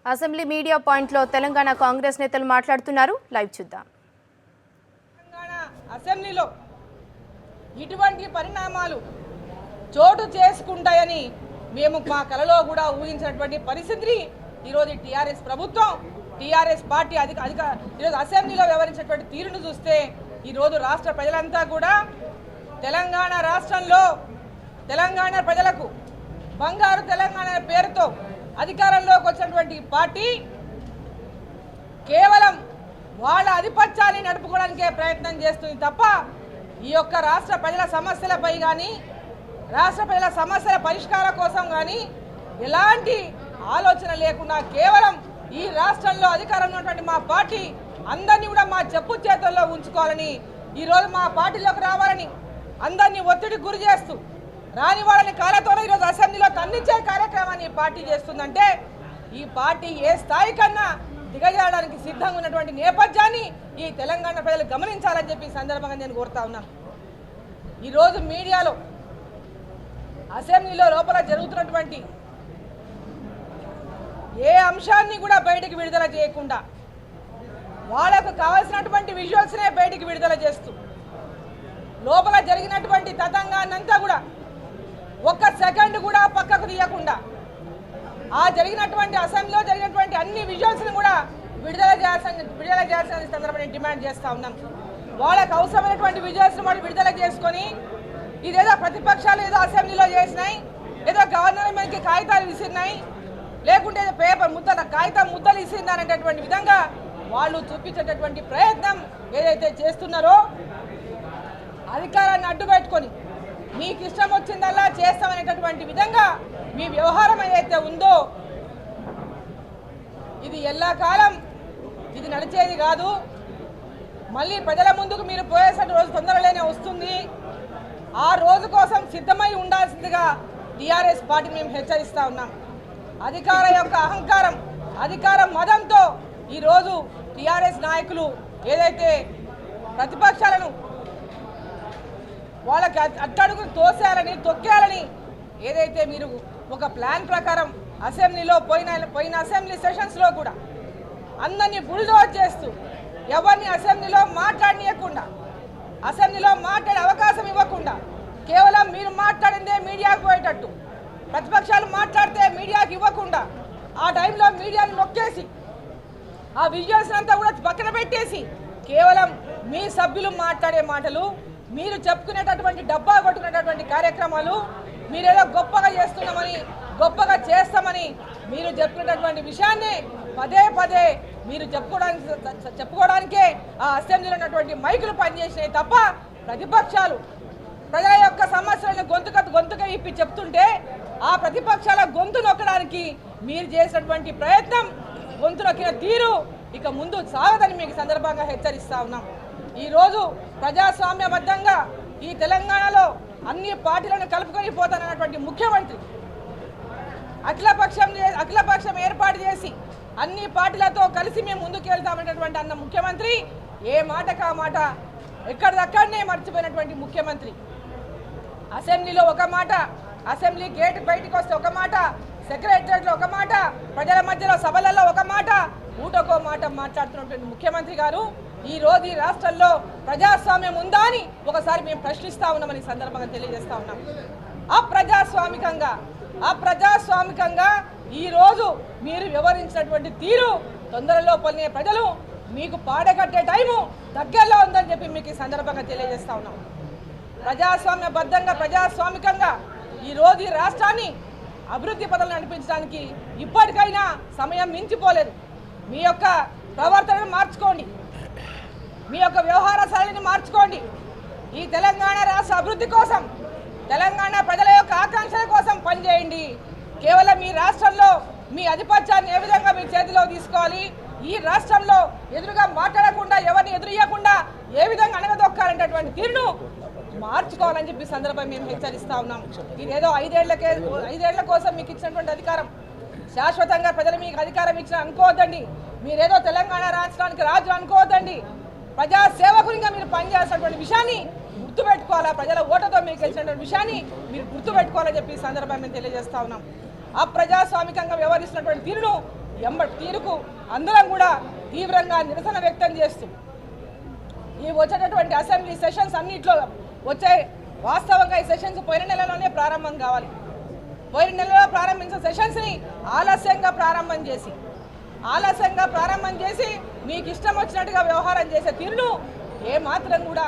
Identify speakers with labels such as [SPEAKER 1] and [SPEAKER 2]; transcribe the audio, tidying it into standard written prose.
[SPEAKER 1] Assembly media పాయింట్లో తెలంగాణ కాంగ్రెస్ నేతలు మాట్లాడుతున్నారు. లైవ్ చూద్దాం.
[SPEAKER 2] తెలంగాణ అసెంబ్లీలో ఇటువంటి పరిణామాలు చోటు చేసుకుంటాయని మేము మా కలలో కూడా ఊహించినటువంటి పరిస్థితిని ఈరోజు టీఆర్ఎస్ ప్రభుత్వం టీఆర్ఎస్ పార్టీ ఈరోజు అసెంబ్లీలో వ్యవహరించినటువంటి తీరును చూస్తే ఈరోజు రాష్ట్ర ప్రజలంతా కూడా తెలంగాణ రాష్ట్రంలో తెలంగాణ ప్రజలకు బంగారు తెలంగాణ పేరుతో అధికారంలోకి వచ్చినటువంటి పార్టీ కేవలం వాళ్ళ ఆధిపత్యాన్ని నడుపుకోవడానికే ప్రయత్నం చేస్తుంది తప్ప ఈ యొక్క రాష్ట్ర ప్రజల సమస్యలపై కానీ రాష్ట్ర ప్రజల సమస్యల పరిష్కారం కోసం కానీ ఎలాంటి ఆలోచన లేకుండా కేవలం ఈ రాష్ట్రంలో అధికారంలో ఉన్నటువంటి మా పార్టీ అందరినీ కూడా మా చెప్పు చేతుల్లో ఉంచుకోవాలని ఈరోజు మా పార్టీలోకి రావాలని అందరినీ ఒత్తిడికి గురి చేస్తూ రాని వాళ్ళని కాళ్ళతోనే ఈరోజు అసెంబ్లీలో తన్నించే కార్యక్రమాన్ని ఈ పార్టీ చేస్తుందంటే ఈ పార్టీ ఏ స్థాయి కన్నా దిగజారడానికి సిద్ధంగా ఉన్నటువంటి నేపథ్యాన్ని ఈ తెలంగాణ ప్రజలు గమనించాలని చెప్పి ఈ సందర్భంగా నేను కోరుతా ఉన్నాను. ఈరోజు మీడియాలో అసెంబ్లీలో లోపల జరుగుతున్నటువంటి ఏ అంశాన్ని కూడా బయటికి విడుదల చేయకుండా వాళ్ళకు కావాల్సినటువంటి విజువల్స్నే బయటికి విడుదల చేస్తూ లోపల జరిగినటువంటి తతంగాన్నంతా కూడా ఒక్క సెకండ్ కూడా పక్కకు తీయకుండా ఆ జరిగినటువంటి అసెంబ్లీలో జరిగినటువంటి అన్ని విజువల్స్ని కూడా విడుదల చేయాల్సిన సందర్భంగా డిమాండ్ చేస్తూ ఉన్నాం. వాళ్ళకు అవసరమైనటువంటి విజువల్స్ని వాళ్ళు విడుదల చేసుకొని ఇదేదో ప్రతిపక్షాలు ఏదో అసెంబ్లీలో చేసినాయి, ఏదో గవర్నర్ మనకి కాగితాలు విసిరినాయి, లేకుంటే పేపర్ ముద్దల కాగితం ముద్దలు ఇసిరినారనేటటువంటి విధంగా వాళ్ళు చూపించేటటువంటి ప్రయత్నం ఏదైతే చేస్తున్నారో అధికారాన్ని అడ్డుపెట్టుకొని మీకు ఇష్టం వచ్చిందల్లా చేస్తామనేటటువంటి విధంగా మీ వ్యవహారం ఏదైతే ఉందో ఇది ఎల్లకాలం ఇది నడిచేది కాదు. మళ్ళీ ప్రజల ముందుకు మీరు పోయేసరి రోజు తొందరలోనే వస్తుంది. ఆ రోజు కోసం సిద్ధమై ఉండాల్సిందిగా టీఆర్ఎస్ పార్టీ మేము హెచ్చరిస్తూ ఉన్నాం. అధికార యొక్క అహంకారం అధికారం మదంతో ఈరోజు టీఆర్ఎస్ నాయకులు ఏదైతే ప్రతిపక్షాలను వాళ్ళకి అట్టడుగును తోసేయాలని తొక్కేయాలని ఏదైతే మీరు ఒక ప్లాన్ ప్రకారం అసెంబ్లీలో పోయిన అసెంబ్లీ సెషన్స్లో కూడా అందరినీ బుల్డోజ్ చేస్తూ ఎవరిని అసెంబ్లీలో మాట్లాడనీయకుండా అసెంబ్లీలో మాట్లాడే అవకాశం ఇవ్వకుండా కేవలం మీరు మాట్లాడిందే మీడియాకు పోయేటట్టు ప్రతిపక్షాలు మాట్లాడితే మీడియాకి ఇవ్వకుండా ఆ టైంలో మీడియాని నొక్కేసి ఆ విజువల్స్ అంతా కూడా పక్కన పెట్టేసి కేవలం మీ సభ్యులు మాట్లాడే మాటలు మీరు చెప్పుకునేటటువంటి డబ్బా కొట్టుకునేటటువంటి కార్యక్రమాలు మీరేదో గొప్పగా చేస్తున్నామని గొప్పగా చేస్తామని మీరు చెప్పుకునేటటువంటి విషయాన్ని పదే పదే మీరు చెప్పుకోవడానికే ఆ అసెంబ్లీలో ఉన్నటువంటి మైకులు పనిచేసినాయి తప్ప ప్రతిపక్షాలు ప్రజల యొక్క సమస్యలను గొంతుక ఇప్పి చెప్తుంటే ఆ ప్రతిపక్షాల గొంతు నొక్కడానికి మీరు చేసినటువంటి ప్రయత్నం గొంతు నొక్కిన తీరు ఇక ముందు సాగదని మీకు సందర్భంగా హెచ్చరిస్తా ఉన్నాం. ఈరోజు ప్రజాస్వామ్యబద్ధంగా ఈ తెలంగాణలో అన్ని పార్టీలను కలుపుకొని పోతానన్నటువంటి ముఖ్యమంత్రి అఖిలపక్షం ఏర్పాటు చేసి అన్ని పార్టీలతో కలిసి మేము ముందుకు వెళ్తామనేటువంటి అన్న ముఖ్యమంత్రి ఏ మాటకా మాట ఎక్కడిదక్కడనే మర్చిపోయినటువంటి ముఖ్యమంత్రి అసెంబ్లీలో ఒక మాట, అసెంబ్లీ గేట్ బయటకు వస్తే ఒక మాట, సెక్రటరియట్లో ఒక మాట, ప్రజల మధ్యలో సభలలో ఒక మాట, ఊటకో మాట మాట్లాడుతున్నటువంటి ముఖ్యమంత్రి గారు ఈ రోజు ఈ రాష్ట్రంలో ప్రజాస్వామ్యం ఉందా అని ఒకసారి మేము ప్రశ్నిస్తా ఉన్నామని సందర్భంగా తెలియజేస్తా ఉన్నాం. అప్రజాస్వామికంగా ఈరోజు మీరు వివరించినటువంటి తీరు తొందరలో పలినే ప్రజలు మీకు పాడకట్టే టైము దగ్గరలో ఉందని చెప్పి మీకు ఈ సందర్భంగా తెలియజేస్తా ఉన్నాం. ప్రజాస్వామికంగా ఈరోజు ఈ రాష్ట్రాన్ని అభివృద్ధి పథకాలు నడిపించడానికి ఇప్పటికైనా సమయం మించిపోలేదు. మీ యొక్క ప్రవర్తనను మార్చుకోండి, మీ యొక్క వ్యవహార శైలిని మార్చుకోండి. ఈ తెలంగాణ రాష్ట్ర అభివృద్ధి కోసం తెలంగాణ ప్రజల యొక్క ఆకాంక్షల కోసం పనిచేయండి. కేవలం మీ రాష్ట్రంలో మీ ఆధిపత్యాన్ని ఏ విధంగా మీ చేతిలో తీసుకోవాలి, ఈ రాష్ట్రంలో ఎదురుగా మాట్లాడకుండా ఎవరిని ఎదురియకుండా ఏ విధంగా అణగదొక్కాలనేటటువంటి తీరును మార్చుకోవాలని చెప్పి సందర్భంగా మేము హెచ్చరిస్తా ఉన్నాం. ఇదేదో ఐదేళ్ల కోసం మీకు ఇచ్చినటువంటి అధికారం శాశ్వతంగా ప్రజలు మీకు అధికారం ఇచ్చిన అనుకోవద్దండి. మీరేదో తెలంగాణ రాష్ట్రానికి రాజు అనుకోవద్దండి. ప్రజాసేవకునిగా మీరు పనిచేసినటువంటి విషయాన్ని గుర్తుపెట్టుకోవాలా, ప్రజల ఓటుతో మీకు గెలిచినటువంటి విషయాన్ని మీరు గుర్తుపెట్టుకోవాలని చెప్పి ఈ సందర్భంగా మేము తెలియజేస్తా ఉన్నాం. అప్రజాస్వామికంగా వ్యవహరిస్తున్నటువంటి తీరును తీరుకు అందరం కూడా తీవ్రంగా నిరసన వ్యక్తం చేస్తూ ఈ వచ్చేటటువంటి అసెంబ్లీ సెషన్స్ అన్నింటిలో వచ్చే వాస్తవంగా ఈ సెషన్స్ పోయిన నెలలోనే ప్రారంభం కావాలి. పోయిన నెలలో ప్రారంభించిన సెషన్స్ని ఆలస్యంగా ప్రారంభం చేసి మీకు ఇష్టం వచ్చినట్టుగా వ్యవహారం చేసే తీరును ఏమాత్రం కూడా